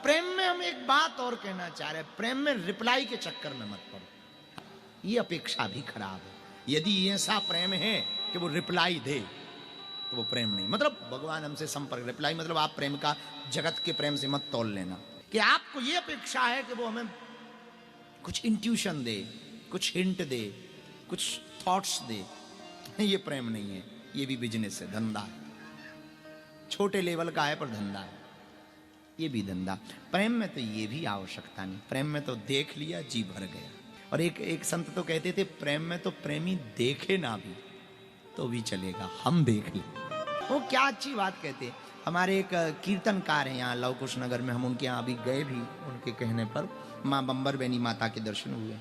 प्रेम में हम एक बात और कहना चाह रहे हैं, प्रेम में रिप्लाई के चक्कर में मत पड़ो। ये अपेक्षा भी खराब है। यदि ऐसा प्रेम है कि वो रिप्लाई दे तो वो प्रेम नहीं। मतलब भगवान हमसे संपर्क, रिप्लाई मतलब आप प्रेम का जगत के प्रेम से मत तोल लेना कि आपको ये अपेक्षा है कि वो हमें कुछ इंट्यूशन दे, कुछ हिंट दे, कुछ थॉट्स दे। ये प्रेम नहीं है, ये भी बिजनेस है, धंधा है। छोटे लेवल का है पर धंधा है, ये भी धंधा। प्रेम में तो ये भी आवश्यकता नहीं, प्रेम में तो देख लिया जी भर गया। और एक संत तो कहते थे, प्रेम में तो प्रेमी देखे ना भी तो भी चलेगा, हम देख ले। वो क्या अच्छी बात कहते। हमारे एक कीर्तनकार हैं यहाँ लव कुश नगर में, हम उनके यहाँ अभी गए भी, उनके कहने पर माँ बम्बर बेनी माता के दर्शन हुए।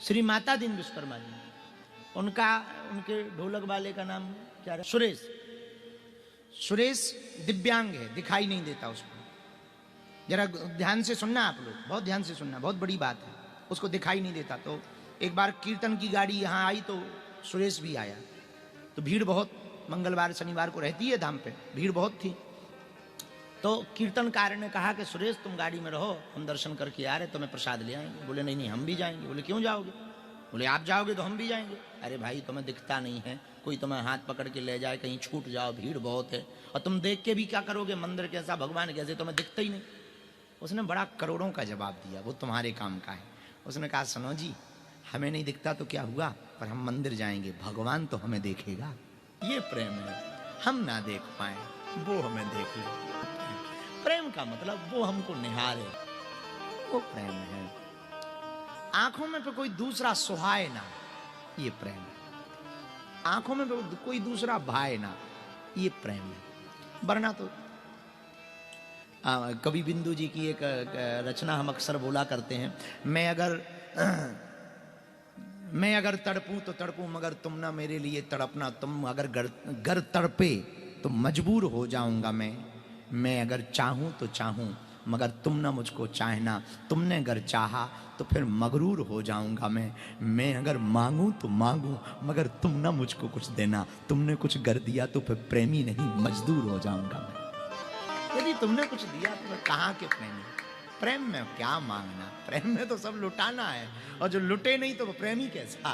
श्री माता दीन विश्वकर्मा जी, उनके ढोलक वाले का नाम क्या है? सुरेश। सुरेश दिव्यांग है, दिखाई नहीं देता उसको। जरा ध्यान से सुनना आप लोग, बहुत ध्यान से सुनना, बहुत बड़ी बात है। उसको दिखाई नहीं देता। तो एक बार कीर्तन की गाड़ी यहाँ आई तो सुरेश भी आया। तो भीड़ बहुत, मंगलवार शनिवार को रहती है धाम पे, भीड़ बहुत थी। तो कीर्तनकार ने कहा कि सुरेश तुम गाड़ी में रहो, हम दर्शन करके आ रहे, तुम्हें प्रसाद ले आएंगे। बोले नहीं नहीं हम भी जाएंगे। बोले क्यों जाओगे? बोले आप जाओगे तो हम भी जाएंगे। अरे भाई तुम्हें दिखता नहीं है, कोई तुम्हें हाथ पकड़ के ले जाए, कहीं छूट जाओ, भीड़ बहुत है, और तुम देख के भी क्या करोगे? मंदिर कैसा, भगवान कैसे, तुम्हें दिखता ही नहीं। उसने बड़ा करोड़ों का जवाब दिया, वो तुम्हारे काम का है। उसने कहा सुनो जी, हमें नहीं दिखता तो क्या हुआ, पर हम मंदिर जाएंगे, भगवान तो हमें देखेगा। ये प्रेम है। हम ना देख पाए, वो हमें देख ले। प्रेम का मतलब वो हमको निहारे, वो प्रेम है। आंखों में पे कोई दूसरा सुहाए ना, ये प्रेम है। आंखों में पे कोई दूसरा भाए ना, ये प्रेम है। वरना तो कवि बिंदु जी की एक रचना हम अक्सर बोला करते हैं, मैं अगर तड़पूं तो तड़पूं, मगर तुम ना मेरे लिए तड़पना। तुम अगर गर तड़पे तो मजबूर हो जाऊंगा मैं अगर चाहूं तो चाहूं, मगर तुम ना मुझको चाहना। तुमने अगर चाहा तो फिर मगरूर हो जाऊंगा मैं अगर मांगूं तो मांगूं, मगर तुम ना मुझको कुछ देना। तुमने कुछ कर दिया तो फिर प्रेमी नहीं, मजदूर हो जाऊंगा मैं। यदि तुमने कुछ दिया तो मैं कहाँ के प्रेमी? प्रेम में क्या मांगना, प्रेम में तो सब लुटाना है, और जो लुटे नहीं तो वो प्रेमी कैसा?